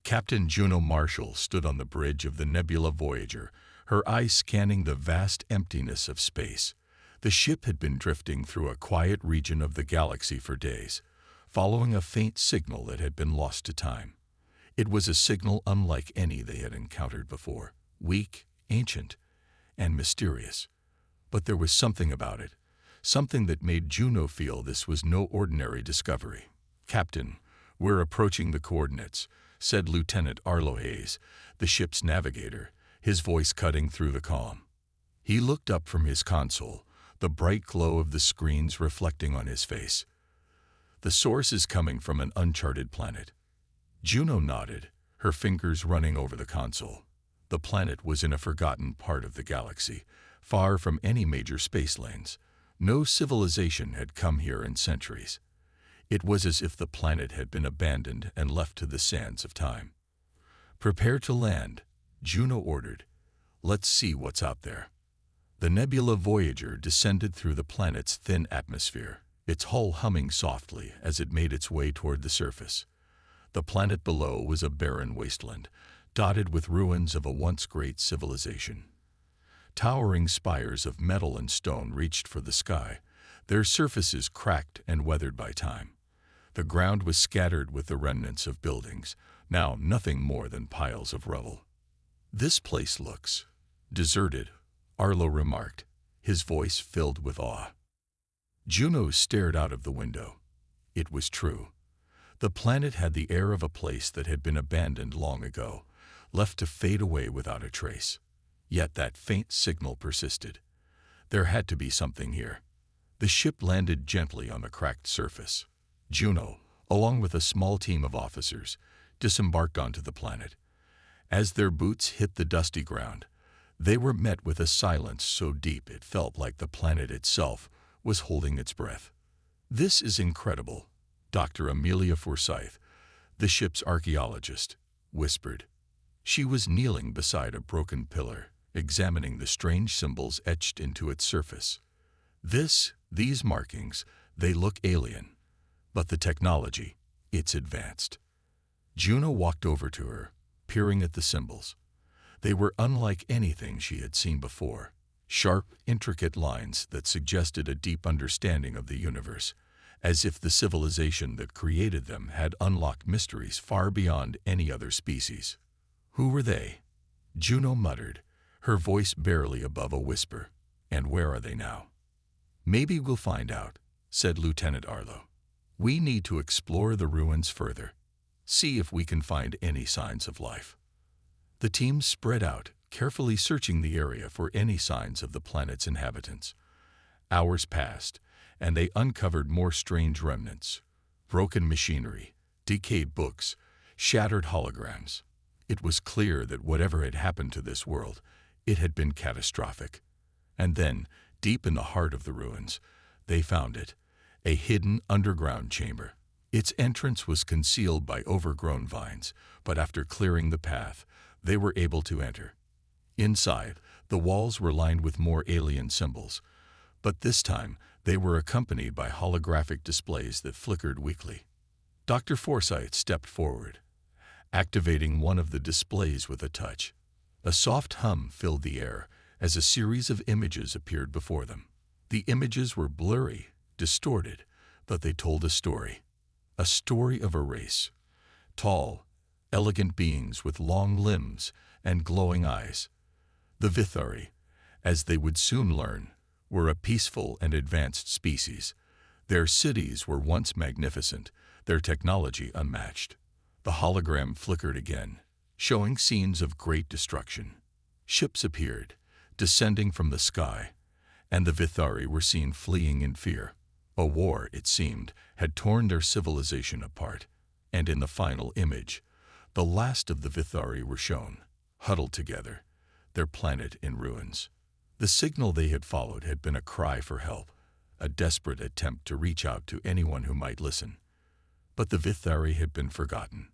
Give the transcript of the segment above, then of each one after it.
Captain Juno Marshall stood on the bridge of the Nebula Voyager, her eyes scanning the vast emptiness of space. The ship had been drifting through a quiet region of the galaxy for days, following a faint signal that had been lost to time. It was a signal unlike any they had encountered before, weak, ancient, and mysterious. But there was something about it, something that made Juno feel this was no ordinary discovery. "Captain, we're approaching the coordinates," said Lieutenant Arlo Hayes, the ship's navigator, his voice cutting through the calm. He looked up from his console, the bright glow of the screens reflecting on his face. "The source is coming from an uncharted planet." Juno nodded, her fingers running over the console. The planet was in a forgotten part of the galaxy, far from any major space lanes. No civilization had come here in centuries. It was as if the planet had been abandoned and left to the sands of time. "Prepare to land," Juno ordered. "Let's see what's out there." The Nebula Voyager descended through the planet's thin atmosphere, its hull humming softly as it made its way toward the surface. The planet below was a barren wasteland, dotted with ruins of a once great civilization. Towering spires of metal and stone reached for the sky, their surfaces cracked and weathered by time. The ground was scattered with the remnants of buildings, now nothing more than piles of rubble. "This place looks deserted," Arlo remarked, his voice filled with awe. Juno stared out of the window. It was true. The planet had the air of a place that had been abandoned long ago, left to fade away without a trace. Yet that faint signal persisted. There had to be something here. The ship landed gently on the cracked surface. Juno, along with a small team of officers, disembarked onto the planet. As their boots hit the dusty ground, they were met with a silence so deep it felt like the planet itself was holding its breath. "This is incredible," Dr. Amelia Forsyth, the ship's archaeologist, whispered. She was kneeling beside a broken pillar, examining the strange symbols etched into its surface. These markings, they look alien. But the technology, it's advanced." Juno walked over to her, peering at the symbols. They were unlike anything she had seen before, sharp, intricate lines that suggested a deep understanding of the universe, as if the civilization that created them had unlocked mysteries far beyond any other species. "Who were they?" Juno muttered, her voice barely above a whisper. "And where are they now?" "Maybe we'll find out," said Lieutenant Arlo. "We need to explore the ruins further, see if we can find any signs of life." The team spread out, carefully searching the area for any signs of the planet's inhabitants. Hours passed, and they uncovered more strange remnants: broken machinery, decayed books, shattered holograms. It was clear that whatever had happened to this world, it had been catastrophic. And then, deep in the heart of the ruins, they found it, a hidden underground chamber. Its entrance was concealed by overgrown vines, but after clearing the path, they were able to enter. Inside, the walls were lined with more alien symbols, but this time they were accompanied by holographic displays that flickered weakly. Dr. Forsyth stepped forward, activating one of the displays with a touch. A soft hum filled the air as a series of images appeared before them. The images were blurry, distorted, but they told a story of a race. Tall, elegant beings with long limbs and glowing eyes. The Vithari, as they would soon learn, were a peaceful and advanced species. Their cities were once magnificent, their technology unmatched. The hologram flickered again, showing scenes of great destruction. Ships appeared, descending from the sky, and the Vithari were seen fleeing in fear. A war, it seemed, had torn their civilization apart, and in the final image, the last of the Vithari were shown, huddled together, their planet in ruins. The signal they had followed had been a cry for help, a desperate attempt to reach out to anyone who might listen. But the Vithari had been forgotten.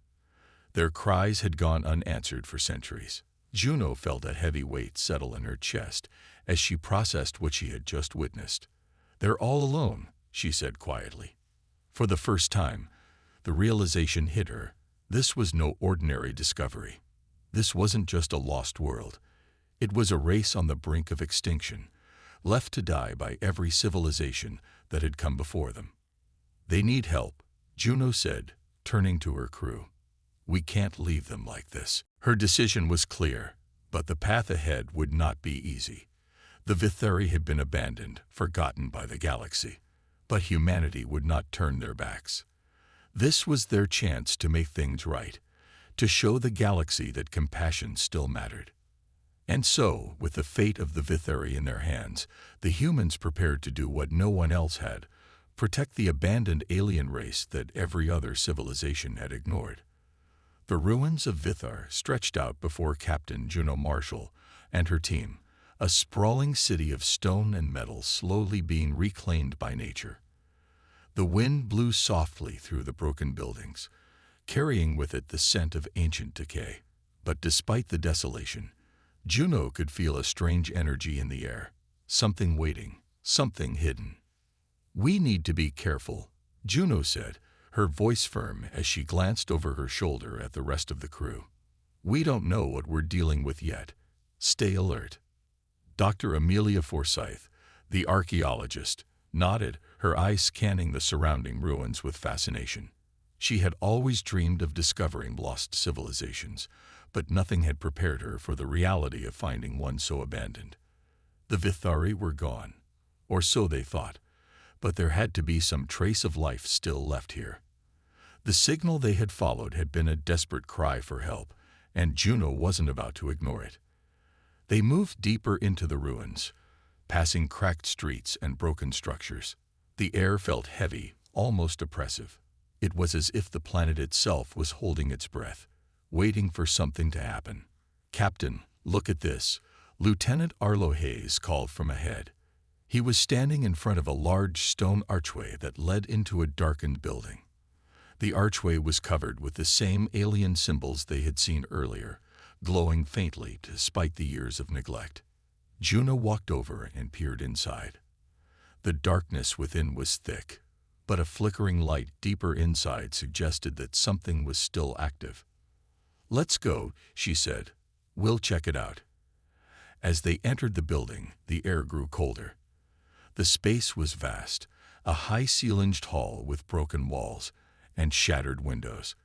Their cries had gone unanswered for centuries. Juno felt a heavy weight settle in her chest as she processed what she had just witnessed. "They're all alone," she said quietly. For the first time, the realization hit her. This was no ordinary discovery. This wasn't just a lost world. It was a race on the brink of extinction, left to die by every civilization that had come before them. They need help, Juno said, turning to her crew. We can't leave them like this. Her decision was clear, but the path ahead would not be easy. The Vithari had been abandoned, forgotten by the galaxy, but humanity would not turn their backs. This was their chance to make things right, to show the galaxy that compassion still mattered. And so, with the fate of the Vithari in their hands, the humans prepared to do what no one else had, protect the abandoned alien race that every other civilization had ignored. The ruins of Vithar stretched out before Captain Juno Marshall and her team, a sprawling city of stone and metal slowly being reclaimed by nature. The wind blew softly through the broken buildings, carrying with it the scent of ancient decay. But despite the desolation, Juno could feel a strange energy in the air, something waiting, something hidden. We need to be careful, Juno said, her voice firm as she glanced over her shoulder at the rest of the crew. We don't know what we're dealing with yet. Stay alert. Dr. Amelia Forsyth, the archaeologist, nodded, her eyes scanning the surrounding ruins with fascination. She had always dreamed of discovering lost civilizations, but nothing had prepared her for the reality of finding one so abandoned. The Vithari were gone, or so they thought, but there had to be some trace of life still left here. The signal they had followed had been a desperate cry for help, and Juno wasn't about to ignore it. They moved deeper into the ruins, passing cracked streets and broken structures. The air felt heavy, almost oppressive. It was as if the planet itself was holding its breath, waiting for something to happen. Captain, look at this, Lieutenant Arlo Hayes called from ahead. He was standing in front of a large stone archway that led into a darkened building. The archway was covered with the same alien symbols they had seen earlier, glowing faintly despite the years of neglect. Juno walked over and peered inside. The darkness within was thick, but a flickering light deeper inside suggested that something was still active. Let's go, she said. We'll check it out. As they entered the building, the air grew colder. The space was vast, a high-ceilinged hall with broken walls and shattered windows.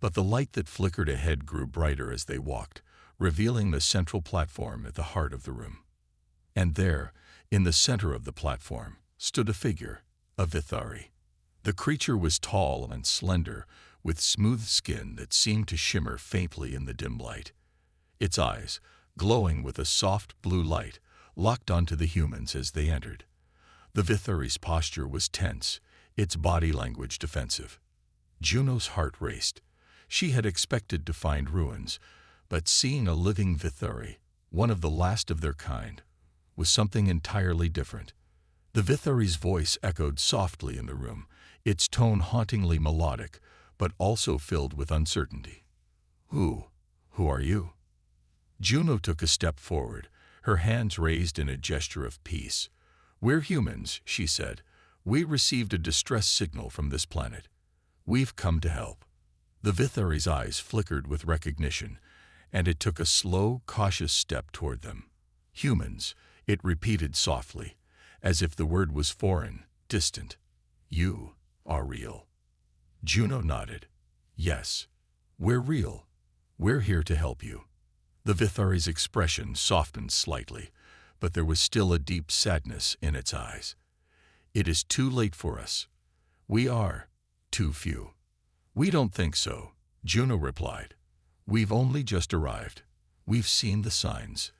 But the light that flickered ahead grew brighter as they walked, revealing the central platform at the heart of the room. And there, in the center of the platform, stood a figure, a Vithari. The creature was tall and slender, with smooth skin that seemed to shimmer faintly in the dim light. Its eyes, glowing with a soft blue light, locked onto the humans as they entered. The Vithari's posture was tense, its body language defensive. Juno's heart raced. She had expected to find ruins, but seeing a living Vithari, one of the last of their kind, was something entirely different. The Vithari's voice echoed softly in the room, its tone hauntingly melodic, but also filled with uncertainty. Who are you? Juno took a step forward, her hands raised in a gesture of peace. We're humans, she said. We received a distress signal from this planet. We've come to help. The Vithari's eyes flickered with recognition, and it took a slow, cautious step toward them. Humans, it repeated softly, as if the word was foreign, distant. You are real. Juno nodded. Yes, we're real. We're here to help you. The Vithari's expression softened slightly, but there was still a deep sadness in its eyes. It is too late for us. We are too few. We don't think so, Juno replied. We've only just arrived. We've seen the signs,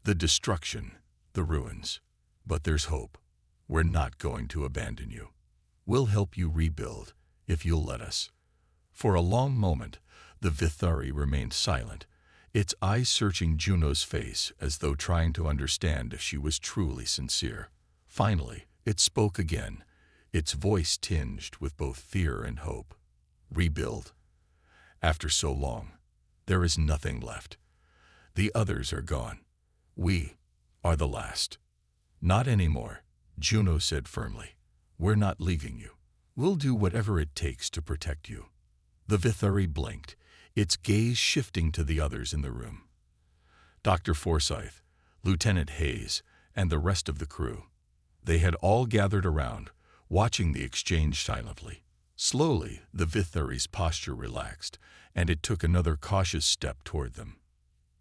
the destruction, the ruins. But there's hope. We're not going to abandon you. We'll help you rebuild, if you'll let us. For a long moment, the Vithari remained silent, its eyes searching Juno's face as though trying to understand if she was truly sincere. Finally, it spoke again, its voice tinged with both fear and hope. Rebuild. After so long, there is nothing left. The others are gone. We are the last. Not anymore, Juno said firmly. We're not leaving you. We'll do whatever it takes to protect you. The Vithari blinked, its gaze shifting to the others in the room. Dr. Forsyth, Lieutenant Hayes, and the rest of the crew. They had all gathered around, watching the exchange silently. Slowly, the Vithari's posture relaxed, and it took another cautious step toward them.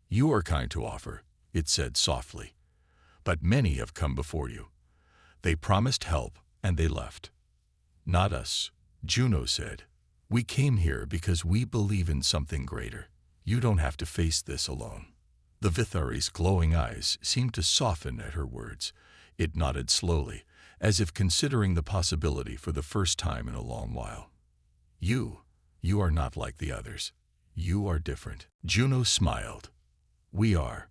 "You are kind to offer," it said softly, "but many have come before you. They promised help, and they left." "Not us," Juno said. "We came here because we believe in something greater. You don't have to face this alone." The Vithari's glowing eyes seemed to soften at her words. It nodded slowly, as if considering the possibility for the first time in a long while. You are not like the others. You are different." Juno smiled. "We are."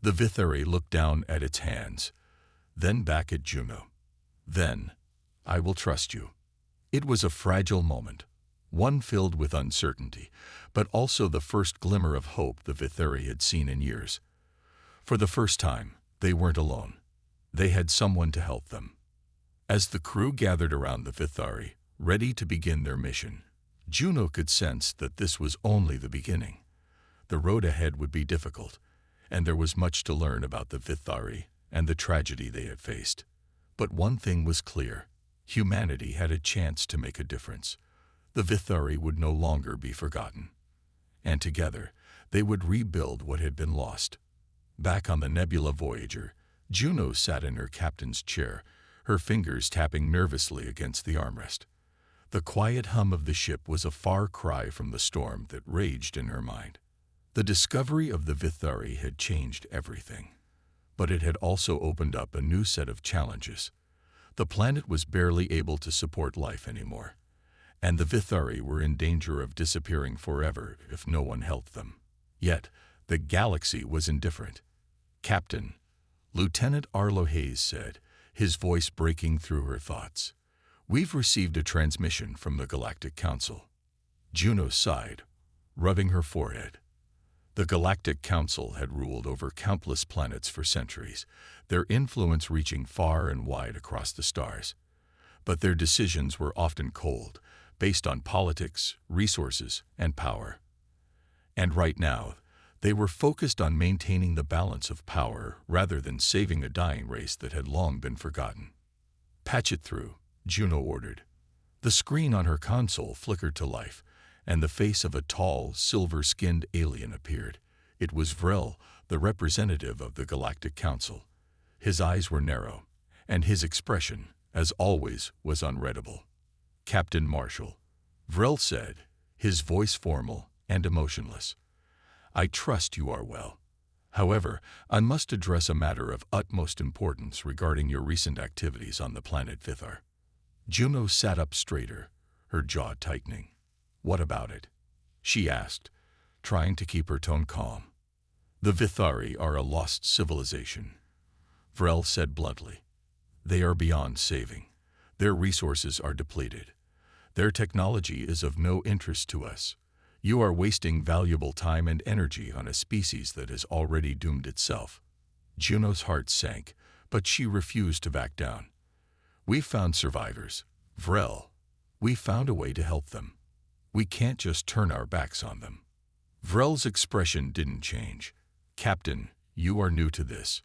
The Vithari looked down at its hands, then back at Juno. "Then, I will trust you." It was a fragile moment, one filled with uncertainty, but also the first glimmer of hope the Vithari had seen in years. For the first time, they weren't alone. They had someone to help them. As the crew gathered around the Vithari, ready to begin their mission, Juno could sense that this was only the beginning. The road ahead would be difficult, and there was much to learn about the Vithari and the tragedy they had faced. But one thing was clear: humanity had a chance to make a difference. The Vithari would no longer be forgotten. And together, they would rebuild what had been lost. Back on the Nebula Voyager, Juno sat in her captain's chair, her fingers tapping nervously against the armrest. The quiet hum of the ship was a far cry from the storm that raged in her mind. The discovery of the Vithari had changed everything, but it had also opened up a new set of challenges. The planet was barely able to support life anymore, and the Vithari were in danger of disappearing forever if no one helped them. Yet, the galaxy was indifferent. "Captain," Lieutenant Arlo Hayes said, his voice breaking through her thoughts, "we've received a transmission from the Galactic Council." Juno sighed, rubbing her forehead. The Galactic Council had ruled over countless planets for centuries, their influence reaching far and wide across the stars. But their decisions were often cold, based on politics, resources, and power. And right now, they were focused on maintaining the balance of power rather than saving a dying race that had long been forgotten. "Patch it through," Juno ordered. The screen on her console flickered to life, and the face of a tall, silver-skinned alien appeared. It was Vrel, the representative of the Galactic Council. His eyes were narrow, and his expression, as always, was unreadable. "Captain Marshall," Vrel said, his voice formal and emotionless. "I trust you are well. However, I must address a matter of utmost importance regarding your recent activities on the planet Vithar." Juno sat up straighter, her jaw tightening. "What about it?" she asked, trying to keep her tone calm. "The Vithari are a lost civilization," Vrel said bluntly. "They are beyond saving. Their resources are depleted. Their technology is of no interest to us. You are wasting valuable time and energy on a species that has already doomed itself." Juno's heart sank, but she refused to back down. "We've found survivors, Vrel. We found a way to help them. We can't just turn our backs on them." Vrel's expression didn't change. "Captain, you are new to this.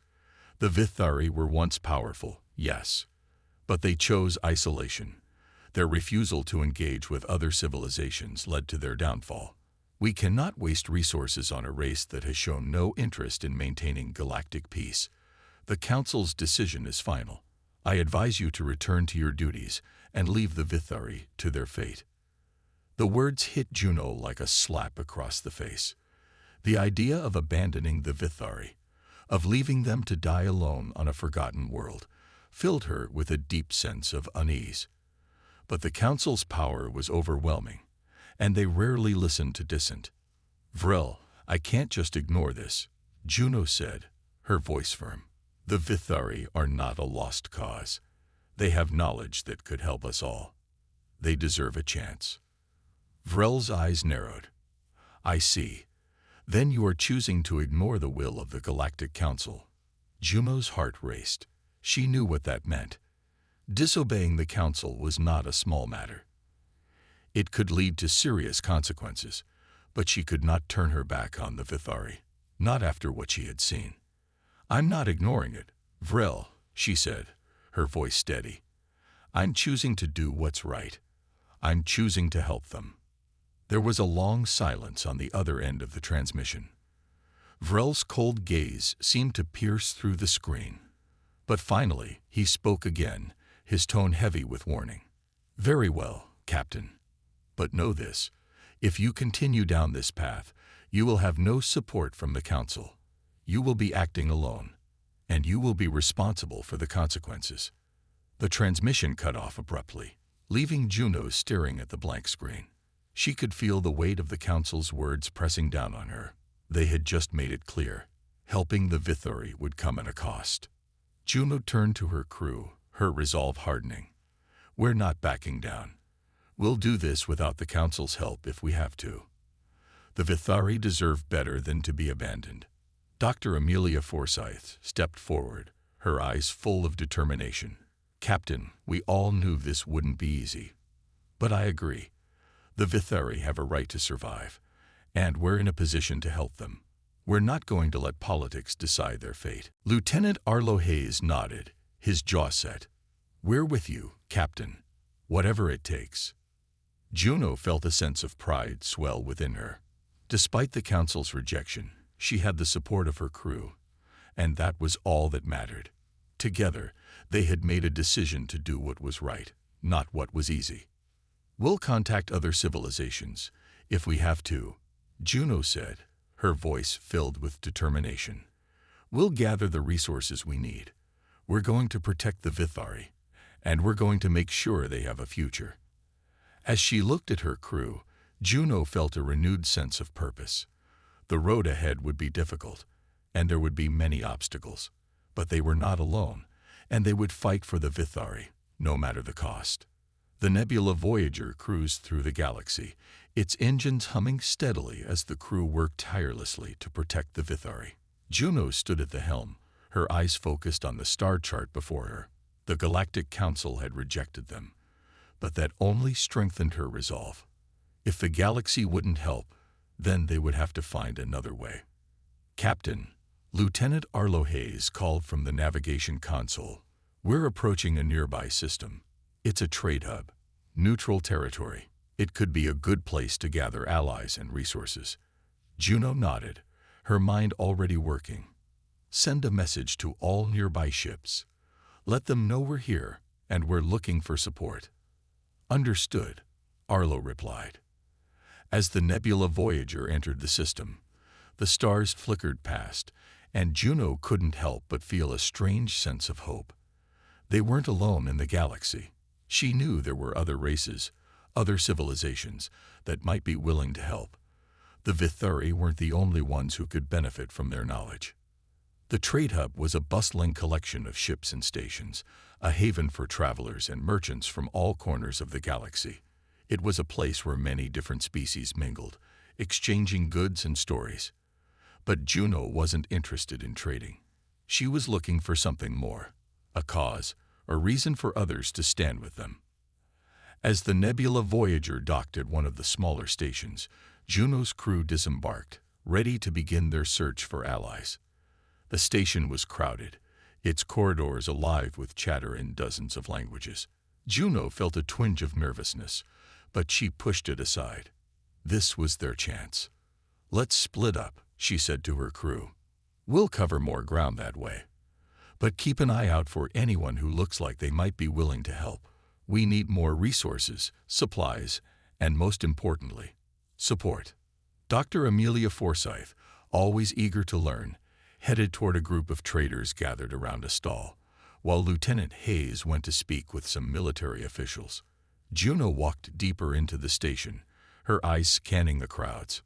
The Vithari were once powerful, yes, but they chose isolation. Their refusal to engage with other civilizations led to their downfall. We cannot waste resources on a race that has shown no interest in maintaining galactic peace. The Council's decision is final. I advise you to return to your duties and leave the Vithari to their fate." The words hit Juno like a slap across the face. The idea of abandoning the Vithari, of leaving them to die alone on a forgotten world, filled her with a deep sense of unease. But the Council's power was overwhelming, and they rarely listened to dissent. "Vrel, I can't just ignore this," Juno said, her voice firm. "The Vithari are not a lost cause. They have knowledge that could help us all. They deserve a chance." Vrel's eyes narrowed. "I see. Then you are choosing to ignore the will of the Galactic Council." Juno's heart raced. She knew what that meant. Disobeying the Council was not a small matter. It could lead to serious consequences, but she could not turn her back on the Vithari, not after what she had seen. "I'm not ignoring it, Vril," she said, her voice steady. "I'm choosing to do what's right. I'm choosing to help them." There was a long silence on the other end of the transmission. Vril's cold gaze seemed to pierce through the screen. But finally, he spoke again, his tone heavy with warning. "Very well, Captain. But know this, if you continue down this path, you will have no support from the Council. You will be acting alone, and you will be responsible for the consequences." The transmission cut off abruptly, leaving Juno staring at the blank screen. She could feel the weight of the Council's words pressing down on her. They had just made it clear. Helping the Vithari would come at a cost. Juno turned to her crew, her resolve hardening. "We're not backing down. We'll do this without the Council's help if we have to. The Vithari deserve better than to be abandoned." Dr. Amelia Forsyth stepped forward, her eyes full of determination. "Captain, we all knew this wouldn't be easy. But I agree. The Vithari have a right to survive, and we're in a position to help them. We're not going to let politics decide their fate." Lieutenant Arlo Hayes nodded, his jaw set. "We're with you, Captain, whatever it takes." Juno felt a sense of pride swell within her. Despite the Council's rejection, she had the support of her crew, and that was all that mattered. Together, they had made a decision to do what was right, not what was easy. "We'll contact other civilizations, if we have to," Juno said, her voice filled with determination. "We'll gather the resources we need. We're going to protect the Vithari, and we're going to make sure they have a future." As she looked at her crew, Juno felt a renewed sense of purpose. The road ahead would be difficult, and there would be many obstacles, but they were not alone, and they would fight for the Vithari, no matter the cost. The Nebula Voyager cruised through the galaxy, its engines humming steadily as the crew worked tirelessly to protect the Vithari. Juno stood at the helm, her eyes focused on the star chart before her. The Galactic Council had rejected them, but that only strengthened her resolve. If the galaxy wouldn't help, then they would have to find another way. "Captain," Lieutenant Arlo Hayes called from the navigation console. "We're approaching a nearby system. It's a trade hub, neutral territory. It could be a good place to gather allies and resources." Juno nodded, her mind already working. "Send a message to all nearby ships. Let them know we're here and we're looking for support." "Understood," Arlo replied. As the Nebula Voyager entered the system, the stars flickered past, and Juno couldn't help but feel a strange sense of hope. They weren't alone in the galaxy. She knew there were other races, other civilizations, that might be willing to help. The Vithari weren't the only ones who could benefit from their knowledge. The trade hub was a bustling collection of ships and stations, a haven for travelers and merchants from all corners of the galaxy. It was a place where many different species mingled, exchanging goods and stories. But Juno wasn't interested in trading. She was looking for something more, a cause, a reason for others to stand with them. As the Nebula Voyager docked at one of the smaller stations, Juno's crew disembarked, ready to begin their search for allies. The station was crowded, its corridors alive with chatter in dozens of languages. Juno felt a twinge of nervousness, but she pushed it aside. This was their chance. "Let's split up," she said to her crew. "We'll cover more ground that way. But keep an eye out for anyone who looks like they might be willing to help. We need more resources, supplies, and most importantly, support." Dr. Amelia Forsyth, always eager to learn, headed toward a group of traders gathered around a stall, while Lieutenant Hayes went to speak with some military officials. Juno walked deeper into the station, her eyes scanning the crowds.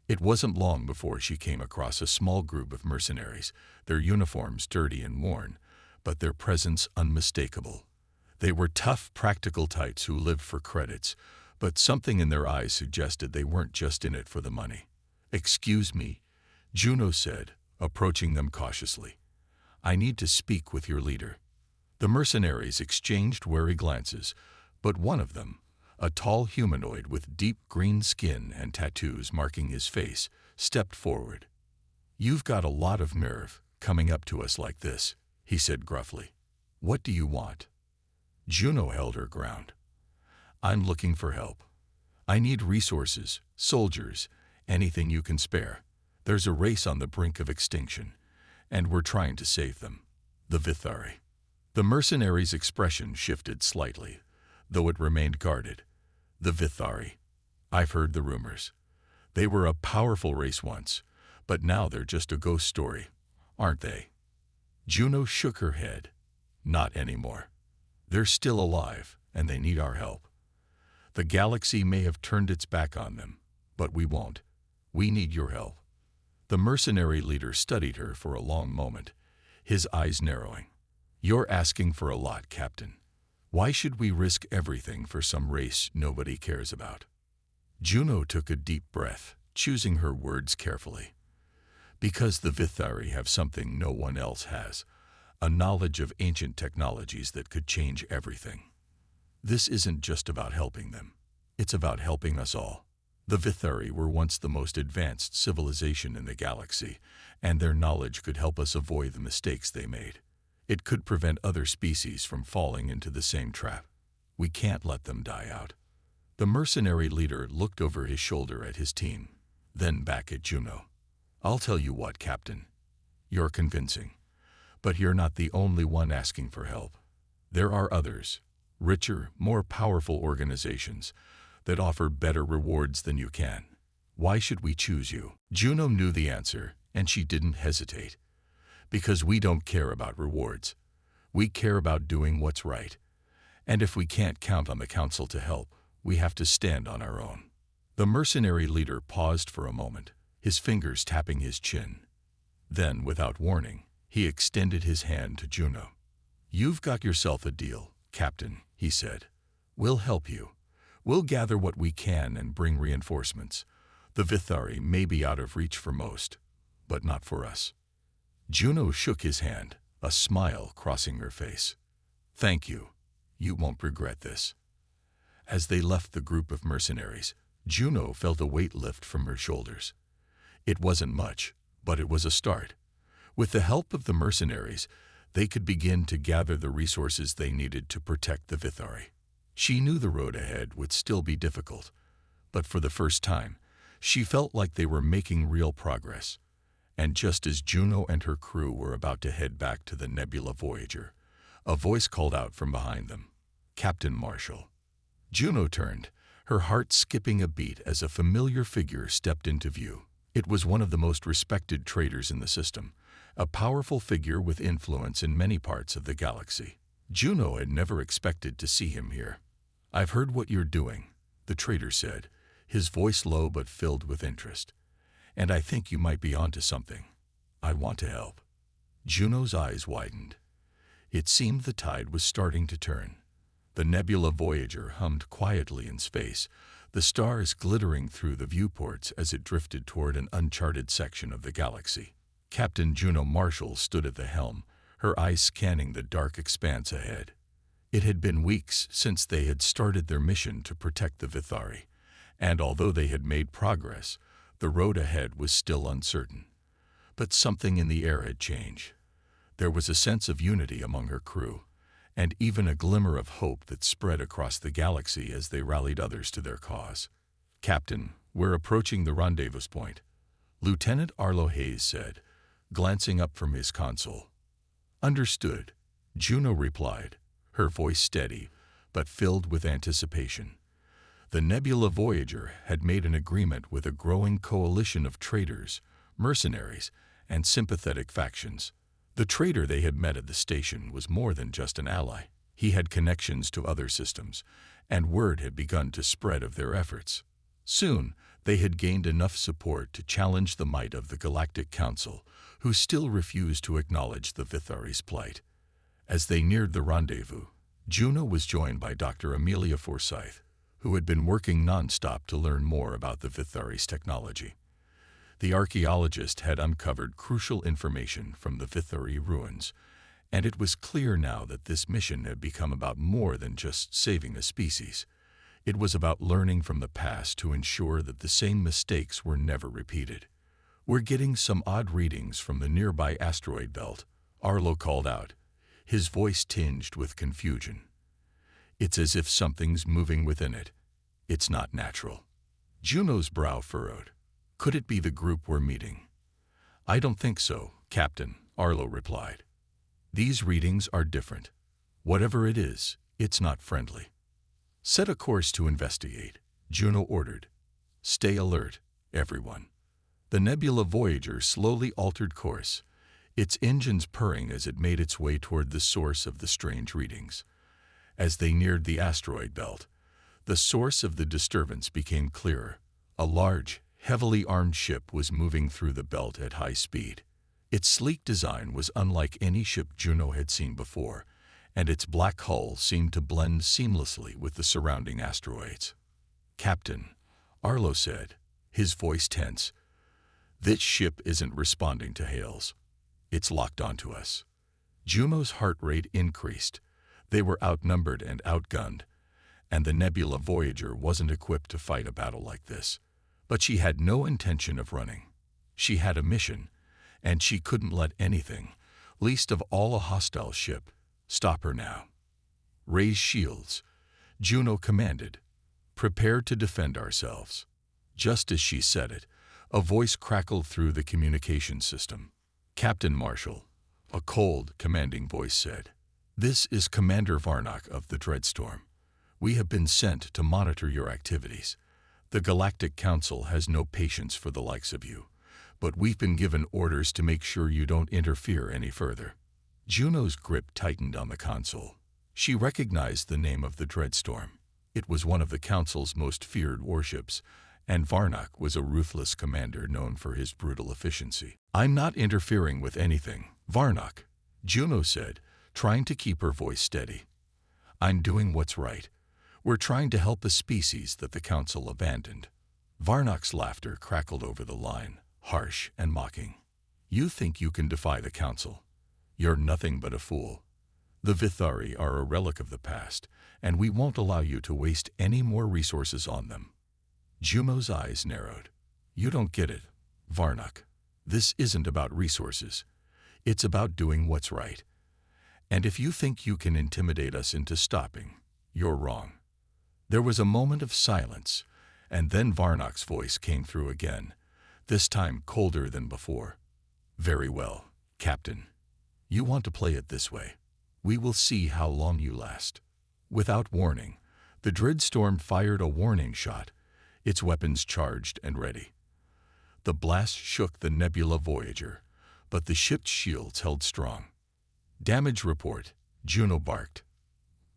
It wasn't long before she came across a small group of mercenaries, their uniforms dirty and worn, but their presence unmistakable. They were tough, practical types who lived for credits, but something in their eyes suggested they weren't just in it for the money. "Excuse me," Juno said, approaching them cautiously. "I need to speak with your leader." The mercenaries exchanged wary glances, but one of them, A tall humanoid with deep green skin and tattoos marking his face stepped forward. "You've got a lot of nerve, coming up to us like this," he said gruffly. "What do you want?" Juno held her ground. "I'm looking for help. I need resources, soldiers, anything you can spare. There's a race on the brink of extinction, and we're trying to save them. The Vithari." The mercenary's expression shifted slightly, though it remained guarded. "The Vithari. I've heard the rumors. They were a powerful race once, but now they're just a ghost story, aren't they?" Juno shook her head. "Not anymore. They're still alive, and they need our help. The galaxy may have turned its back on them, but we won't. We need your help." The mercenary leader studied her for a long moment, his eyes narrowing. "You're asking for a lot, Captain. Why should we risk everything for some race nobody cares about?" Juno took a deep breath, choosing her words carefully. "Because the Vithari have something no one else has, a knowledge of ancient technologies that could change everything. This isn't just about helping them. It's about helping us all. The Vithari were once the most advanced civilization in the galaxy, and their knowledge could help us avoid the mistakes they made. It could prevent other species from falling into the same trap. We can't let them die out." The mercenary leader looked over his shoulder at his team, then back at Juno. "I'll tell you what, Captain. You're convincing. But you're not the only one asking for help. There are others, richer, more powerful organizations that offer better rewards than you can. Why should we choose you?" Juno knew the answer, and she didn't hesitate. "Because we don't care about rewards. We care about doing what's right. And if we can't count on the council to help, we have to stand on our own." The mercenary leader paused for a moment, his fingers tapping his chin. Then, without warning, he extended his hand to Juno. "You've got yourself a deal, Captain," he said. "We'll help you. We'll gather what we can and bring reinforcements. The Vithari may be out of reach for most, but not for us." Juno shook his hand, a smile crossing her face. "Thank you. You won't regret this." As they left the group of mercenaries, Juno felt a weight lift from her shoulders. It wasn't much, but it was a start. With the help of the mercenaries, they could begin to gather the resources they needed to protect the Vithari. She knew the road ahead would still be difficult, but for the first time, she felt like they were making real progress. And just as Juno and her crew were about to head back to the Nebula Voyager, a voice called out from behind them, "Captain Marshall." Juno turned, her heart skipping a beat as a familiar figure stepped into view. It was one of the most respected traders in the system, a powerful figure with influence in many parts of the galaxy. Juno had never expected to see him here. "I've heard what you're doing," the trader said, his voice low but filled with interest. "And I think you might be onto something. I want to help." Juno's eyes widened. It seemed the tide was starting to turn. The Nebula Voyager hummed quietly in space, the stars glittering through the viewports as it drifted toward an uncharted section of the galaxy. Captain Juno Marshall stood at the helm, her eyes scanning the dark expanse ahead. It had been weeks since they had started their mission to protect the Vithari, and although they had made progress, the road ahead was still uncertain. But something in the air had changed. There was a sense of unity among her crew, and even a glimmer of hope that spread across the galaxy as they rallied others to their cause. "Captain, we're approaching the rendezvous point," Lieutenant Arlo Hayes said, glancing up from his console. "Understood," Juno replied, her voice steady, but filled with anticipation. The Nebula Voyager had made an agreement with a growing coalition of traders, mercenaries, and sympathetic factions. The trader they had met at the station was more than just an ally. He had connections to other systems, and word had begun to spread of their efforts. Soon, they had gained enough support to challenge the might of the Galactic Council, who still refused to acknowledge the Vithari's plight. As they neared the rendezvous, Juno was joined by Dr. Amelia Forsyth, who had been working nonstop to learn more about the Vithari's technology. The archaeologist had uncovered crucial information from the Vithari ruins, and it was clear now that this mission had become about more than just saving a species. It was about learning from the past to ensure that the same mistakes were never repeated. "We're getting some odd readings from the nearby asteroid belt," Arlo called out, his voice tinged with confusion. "It's as if something's moving within it. It's not natural." Juno's brow furrowed. "Could it be the group we're meeting?" "I don't think so, Captain," Arlo replied. "These readings are different. Whatever it is, it's not friendly." "Set a course to investigate," Juno ordered. "Stay alert, everyone." The Nebula Voyager slowly altered course, its engines purring as it made its way toward the source of the strange readings. As they neared the asteroid belt, the source of the disturbance became clearer. A large, heavily armed ship was moving through the belt at high speed. Its sleek design was unlike any ship Juno had seen before, and its black hull seemed to blend seamlessly with the surrounding asteroids. "Captain," Arlo said, his voice tense, "this ship isn't responding to hails. It's locked onto us." Juno's heart rate increased. They were outnumbered and outgunned, and the Nebula Voyager wasn't equipped to fight a battle like this. But she had no intention of running. She had a mission, and she couldn't let anything, least of all a hostile ship, stop her now. "Raise shields," Juno commanded. "Prepare to defend ourselves." Just as she said it, a voice crackled through the communication system. "Captain Marshall," a cold, commanding voice said. "This is Commander Varnock of the Dreadstorm. We have been sent to monitor your activities. The Galactic Council has no patience for the likes of you, but we've been given orders to make sure you don't interfere any further." Juno's grip tightened on the console. She recognized the name of the Dreadstorm. It was one of the Council's most feared warships, and Varnock was a ruthless commander known for his brutal efficiency. "I'm not interfering with anything, Varnock," Juno said, trying to keep her voice steady. "I'm doing what's right. We're trying to help a species that the Council abandoned." Varnock's laughter crackled over the line, harsh and mocking. "You think you can defy the Council? You're nothing but a fool. The Vithari are a relic of the past, and we won't allow you to waste any more resources on them." Juno's eyes narrowed. "You don't get it, Varnock. This isn't about resources. It's about doing what's right. And if you think you can intimidate us into stopping, you're wrong." There was a moment of silence, and then Varnock's voice came through again, this time colder than before. "Very well, Captain. You want to play it this way. We will see how long you last." Without warning, the Dreadstorm fired a warning shot, its weapons charged and ready. The blast shook the Nebula Voyager, but the ship's shields held strong. "Damage report," Juno barked.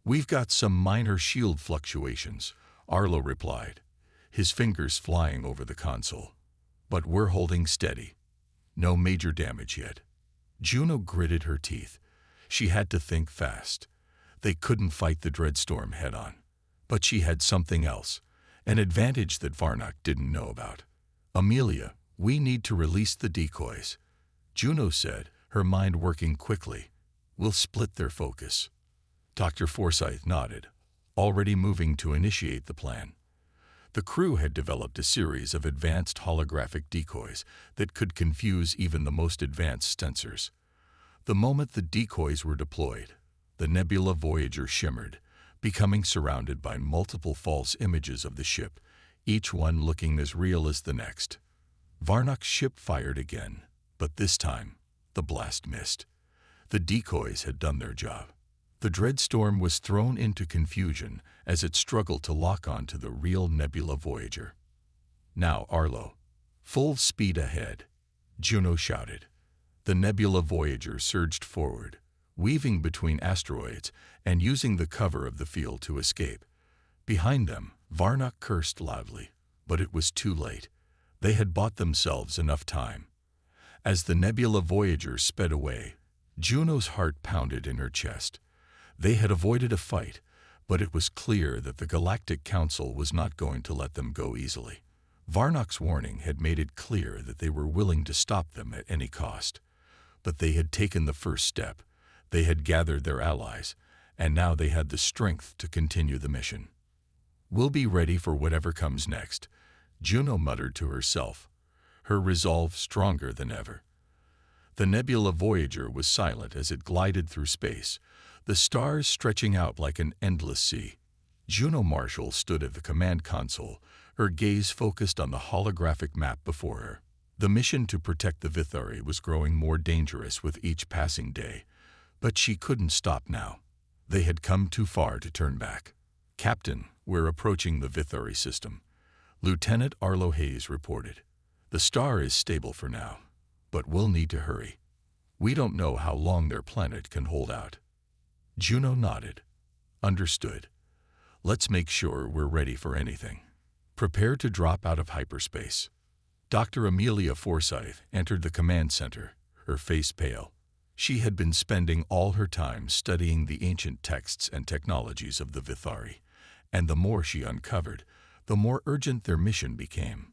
"We've got some minor shield fluctuations," Arlo replied, his fingers flying over the console. "But we're holding steady. No major damage yet." Juno gritted her teeth. She had to think fast. They couldn't fight the Dreadstorm head-on. But she had something else, an advantage that Varnock didn't know about. "Amelia, we need to release the decoys," Juno said, her mind working quickly. "We'll split their focus." Dr. Forsyth nodded, already moving to initiate the plan. The crew had developed a series of advanced holographic decoys that could confuse even the most advanced sensors. The moment the decoys were deployed, the Nebula Voyager shimmered, becoming surrounded by multiple false images of the ship, each one looking as real as the next. Varnock's ship fired again, but this time, the blast missed. The decoys had done their job. The Dreadstorm was thrown into confusion as it struggled to lock on to the real Nebula Voyager. "Now, Arlo, full speed ahead," Juno shouted. The Nebula Voyager surged forward, weaving between asteroids and using the cover of the field to escape. Behind them, Varnock cursed loudly, but it was too late. They had bought themselves enough time. As the Nebula Voyager sped away, Juno's heart pounded in her chest. They had avoided a fight, but it was clear that the Galactic Council was not going to let them go easily. Varnock's warning had made it clear that they were willing to stop them at any cost. But they had taken the first step. They had gathered their allies, and now they had the strength to continue the mission. We'll be ready for whatever comes next, Juno muttered to herself, her resolve stronger than ever. The nebula Voyager was silent as it glided through space, the stars stretching out like an endless sea. Juno Marshall stood at the command console, her gaze focused on the holographic map before her. The mission to protect the Vithari was growing more dangerous with each passing day, but she couldn't stop now. They had come too far to turn back. "Captain, we're approaching the Vithari system," Lieutenant Arlo Hayes reported. "The star is stable for now, but we'll need to hurry. We don't know how long their planet can hold out." Juno nodded. "Understood. Let's make sure we're ready for anything. Prepare to drop out of hyperspace." Dr. Amelia Forsyth entered the command center, her face pale. She had been spending all her time studying the ancient texts and technologies of the Vithari, and the more she uncovered, the more urgent their mission became.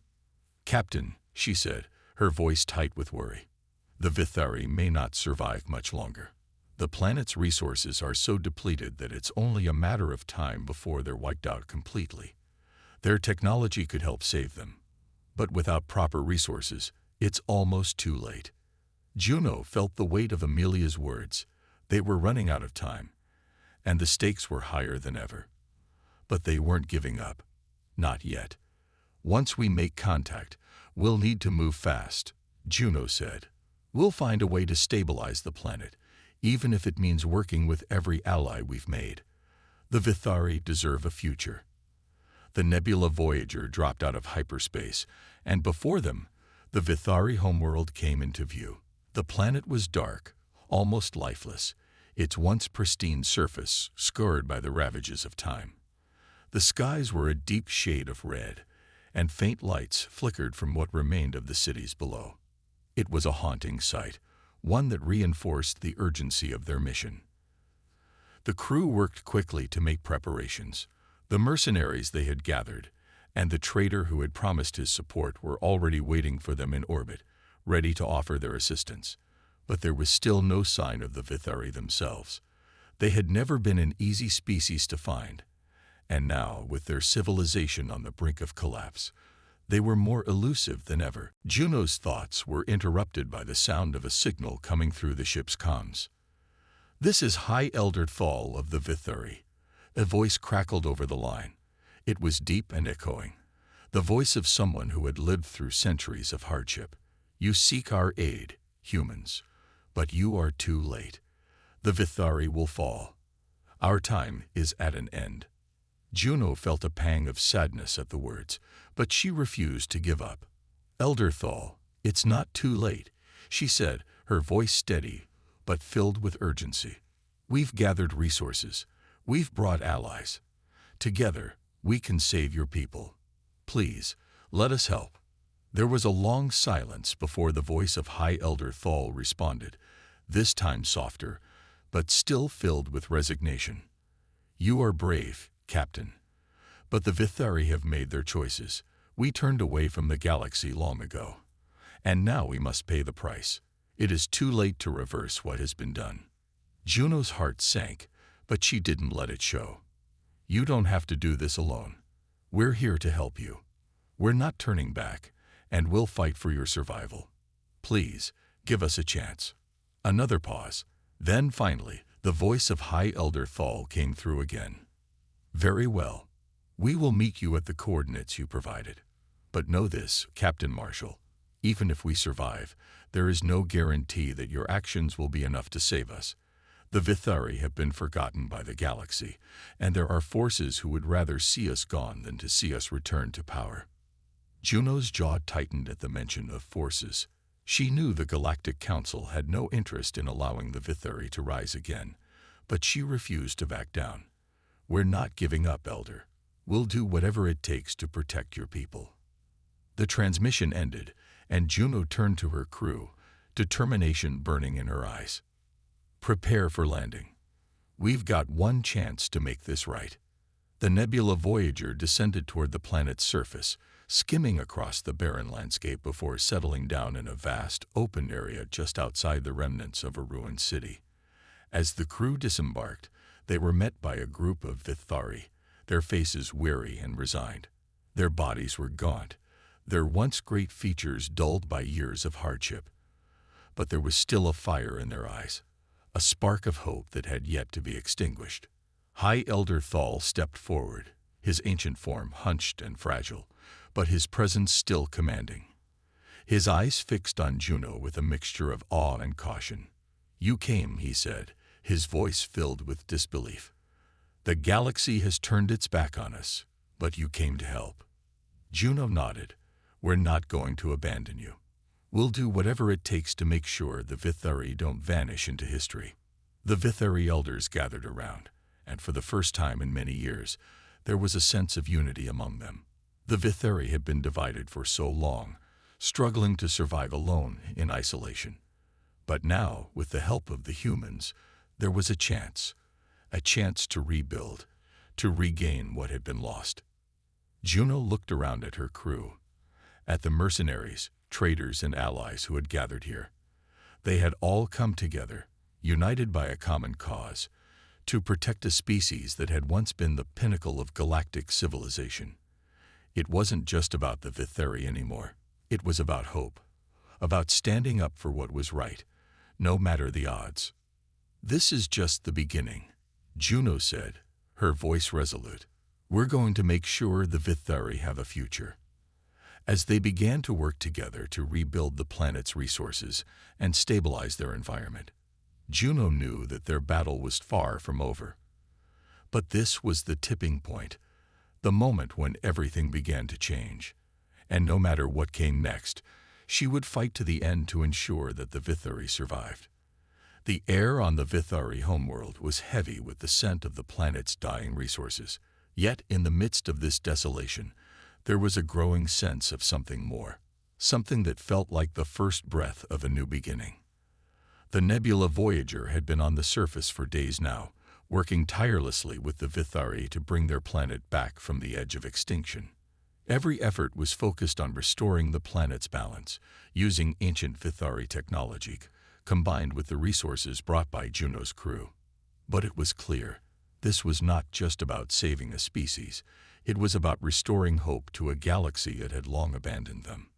"Captain," she said, her voice tight with worry, "the Vithari may not survive much longer. The planet's resources are so depleted that it's only a matter of time before they're wiped out completely. Their technology could help save them, but without proper resources, it's almost too late." Juno felt the weight of Amelia's words. They were running out of time, and the stakes were higher than ever. But they weren't giving up. Not yet. "Once we make contact, we'll need to move fast," Juno said. "We'll find a way to stabilize the planet, even if it means working with every ally we've made. The Vithari deserve a future." The nebula Voyager dropped out of hyperspace, and before them, the Vithari homeworld came into view. The planet was dark, almost lifeless, its once pristine surface scored by the ravages of time. The skies were a deep shade of red, and faint lights flickered from what remained of the cities below. It was a haunting sight, one that reinforced the urgency of their mission. The crew worked quickly to make preparations. The mercenaries they had gathered, and the trader who had promised his support were already waiting for them in orbit, ready to offer their assistance. But there was still no sign of the Vithari themselves. They had never been an easy species to find, and now, with their civilization on the brink of collapse, they were more elusive than ever. Juno's thoughts were interrupted by the sound of a signal coming through the ship's comms. "This is High Elder Thal of the Vithari," a voice crackled over the line. It was deep and echoing, the voice of someone who had lived through centuries of hardship. "You seek our aid, humans, but you are too late. The Vithari will fall. Our time is at an end." Juno felt a pang of sadness at the words, but she refused to give up. "Elder Thal, it's not too late," she said, her voice steady but filled with urgency. "We've gathered resources. We've brought allies. Together, we can save your people. Please, let us help." There was a long silence before the voice of High Elder Thal responded, this time softer, but still filled with resignation. "You are brave, Captain. But the Vithari have made their choices. We turned away from the galaxy long ago, and now we must pay the price. It is too late to reverse what has been done." Juno's heart sank, but she didn't let it show. "You don't have to do this alone. We're here to help you. We're not turning back, and we'll fight for your survival. Please, give us a chance." Another pause. Then finally, the voice of High Elder Thal came through again. "Very well. We will meet you at the coordinates you provided. But know this, Captain Marshall, even if we survive, there is no guarantee that your actions will be enough to save us. The Vithari have been forgotten by the galaxy, and there are forces who would rather see us gone than to see us return to power." Juno's jaw tightened at the mention of forces. She knew the Galactic Council had no interest in allowing the Vithari to rise again, but she refused to back down. "We're not giving up, Elder. We'll do whatever it takes to protect your people." The transmission ended, and Juno turned to her crew, determination burning in her eyes. "Prepare for landing. We've got one chance to make this right." The nebula Voyager descended toward the planet's surface, skimming across the barren landscape before settling down in a vast, open area just outside the remnants of a ruined city. As the crew disembarked, they were met by a group of Vithari, their faces weary and resigned. Their bodies were gaunt, their once great features dulled by years of hardship. But there was still a fire in their eyes, a spark of hope that had yet to be extinguished. High Elder Thal stepped forward, his ancient form hunched and fragile, but his presence still commanding. His eyes fixed on Juno with a mixture of awe and caution. "You came," he said, his voice filled with disbelief. "The galaxy has turned its back on us, but you came to help." Juno nodded. "We're not going to abandon you. We'll do whatever it takes to make sure the Vithari don't vanish into history." The Vithari elders gathered around, and for the first time in many years, there was a sense of unity among them. The Vithari had been divided for so long, struggling to survive alone in isolation. But now, with the help of the humans, there was a chance to rebuild, to regain what had been lost. Juno looked around at her crew, at the mercenaries, traders, and allies who had gathered here. They had all come together, united by a common cause, to protect a species that had once been the pinnacle of galactic civilization. It wasn't just about the Vithari anymore. It was about hope, about standing up for what was right, no matter the odds. "This is just the beginning," Juno said, her voice resolute. "We're going to make sure the Vithari have a future." As they began to work together to rebuild the planet's resources and stabilize their environment, Juno knew that their battle was far from over. But this was the tipping point, the moment when everything began to change. And no matter what came next, she would fight to the end to ensure that the Vithari survived. The air on the Vithari homeworld was heavy with the scent of the planet's dying resources. Yet, in the midst of this desolation, there was a growing sense of something more, something that felt like the first breath of a new beginning. The Nebula Voyager had been on the surface for days now, working tirelessly with the Vithari to bring their planet back from the edge of extinction. Every effort was focused on restoring the planet's balance, using ancient Vithari technology, combined with the resources brought by Juno's crew. But it was clear, this was not just about saving a species. It was about restoring hope to a galaxy that had long abandoned them.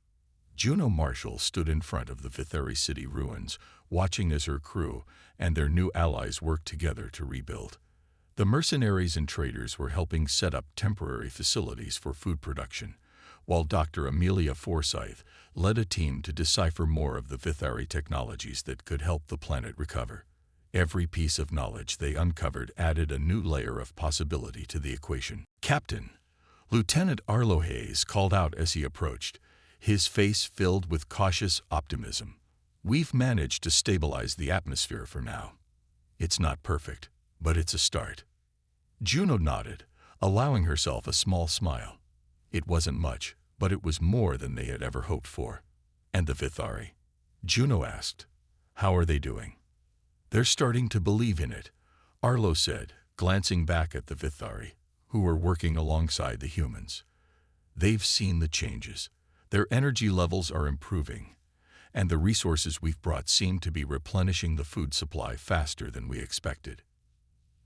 Juno Marshall stood in front of the Vithari city ruins, watching as her crew and their new allies worked together to rebuild. The mercenaries and traders were helping set up temporary facilities for food production, while Dr. Amelia Forsyth led a team to decipher more of the Vithari technologies that could help the planet recover. Every piece of knowledge they uncovered added a new layer of possibility to the equation. "Captain," Lieutenant Arlo Hayes called out as he approached, his face filled with cautious optimism. "We've managed to stabilize the atmosphere for now. It's not perfect, but it's a start." Juno nodded, allowing herself a small smile. It wasn't much, but it was more than they had ever hoped for. "And the Vithari?" Juno asked. "How are they doing?" "They're starting to believe in it," Arlo said, glancing back at the Vithari, who were working alongside the humans. "They've seen the changes. Their energy levels are improving, and the resources we've brought seem to be replenishing the food supply faster than we expected."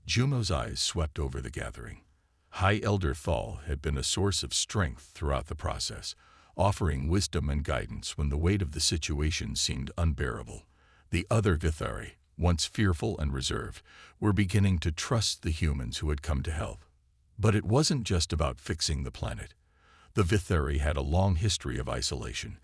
Juno's eyes swept over the gathering. High Elder Thal had been a source of strength throughout the process, offering wisdom and guidance when the weight of the situation seemed unbearable. The other Vithari, once fearful and reserved, were beginning to trust the humans who had come to help. But it wasn't just about fixing the planet. The Vithari had a long history of isolation,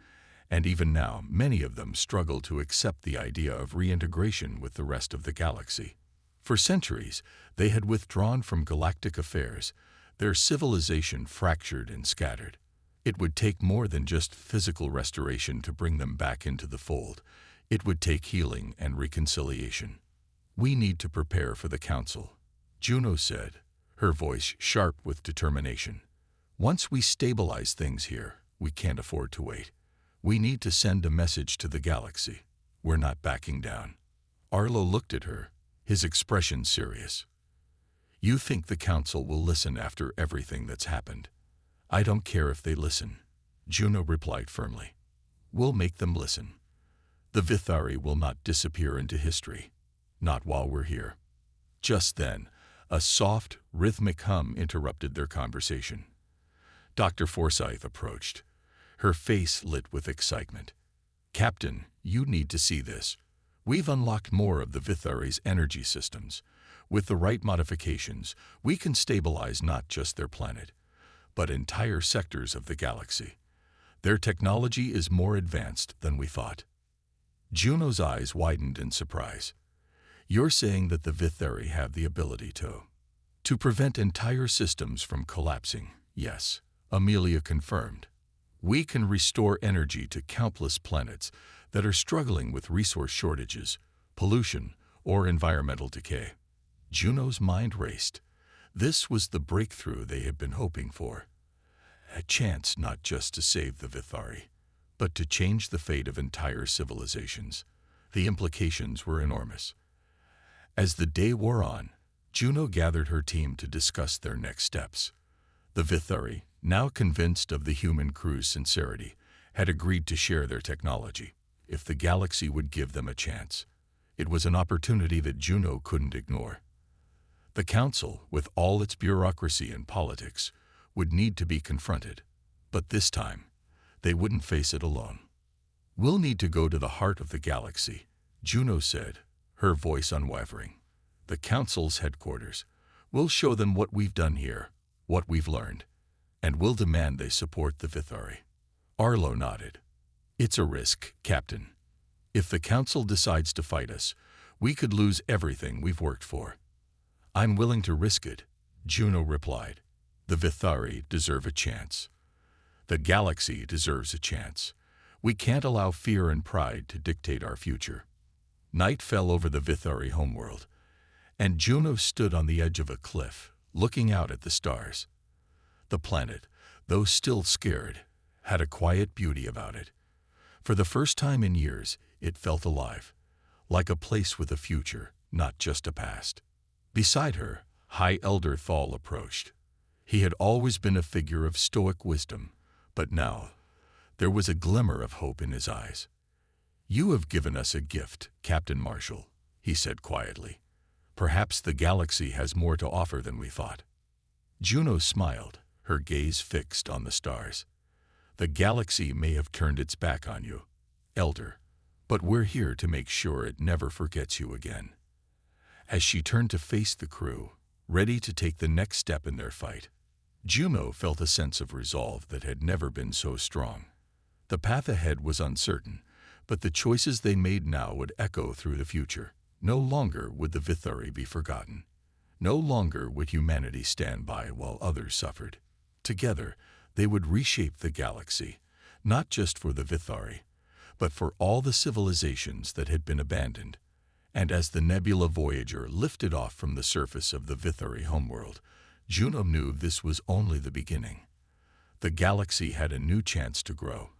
and even now many of them struggled to accept the idea of reintegration with the rest of the galaxy. For centuries, they had withdrawn from galactic affairs, their civilization fractured and scattered. It would take more than just physical restoration to bring them back into the fold. It would take healing and reconciliation. "We need to prepare for the Council," Juno said, her voice sharp with determination. "Once we stabilize things here, we can't afford to wait. We need to send a message to the galaxy. We're not backing down." Arlo looked at her, his expression serious. "You think the Council will listen after everything that's happened?" "I don't care if they listen," Juno replied firmly. "We'll make them listen. The Vithari will not disappear into history, not while we're here." Just then, A soft, rhythmic hum interrupted their conversation. Dr. Forsyth approached, her face lit with excitement. "Captain, you need to see this. We've unlocked more of the Vithari's energy systems. With the right modifications, we can stabilize not just their planet, but entire sectors of the galaxy. Their technology is more advanced than we thought." Juno's eyes widened in surprise. "You're saying that the Vithari have the ability to prevent entire systems from collapsing?" "Yes," Amelia confirmed. "We can restore energy to countless planets that are struggling with resource shortages, pollution, or environmental decay." Juno's mind raced. This was the breakthrough they had been hoping for. A chance not just to save the Vithari, but to change the fate of entire civilizations. The implications were enormous. As the day wore on, Juno gathered her team to discuss their next steps. The Vithari, now convinced of the human crew's sincerity, had agreed to share their technology, if the galaxy would give them a chance. It was an opportunity that Juno couldn't ignore. The Council, with all its bureaucracy and politics, would need to be confronted, but this time, they wouldn't face it alone. "We'll need to go to the heart of the galaxy," Juno said, her voice unwavering. "The Council's headquarters. We'll show them what we've done here, what we've learned, and we'll demand they support the Vithari." Arlo nodded. "It's a risk, Captain. If the Council decides to fight us, we could lose everything we've worked for." "I'm willing to risk it," Juno replied. "The Vithari deserve a chance. The galaxy deserves a chance. We can't allow fear and pride to dictate our future." Night fell over the Vithari homeworld, and Juno stood on the edge of a cliff, looking out at the stars. The planet, though still scared, had a quiet beauty about it. For the first time in years, it felt alive, like a place with a future, not just a past. Beside her, High Elder Thal approached. He had always been a figure of stoic wisdom, but now there was a glimmer of hope in his eyes. "You have given us a gift, Captain Marshall," he said quietly. "Perhaps the galaxy has more to offer than we thought." Juno smiled, her gaze fixed on the stars. "The galaxy may have turned its back on you, Elder, but we're here to make sure it never forgets you again." As she turned to face the crew, ready to take the next step in their fight, Juno felt a sense of resolve that had never been so strong. The path ahead was uncertain, but the choices they made now would echo through the future. No longer would the Vithari be forgotten. No longer would humanity stand by while others suffered. Together, they would reshape the galaxy, not just for the Vithari, but for all the civilizations that had been abandoned. And as the Nebula Voyager lifted off from the surface of the Vithari homeworld, Juno knew this was only the beginning. The galaxy had a new chance to grow,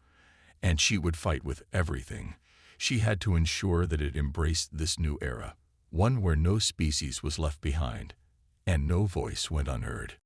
and she would fight with everything. She had to ensure that it embraced this new era, one where no species was left behind, and no voice went unheard.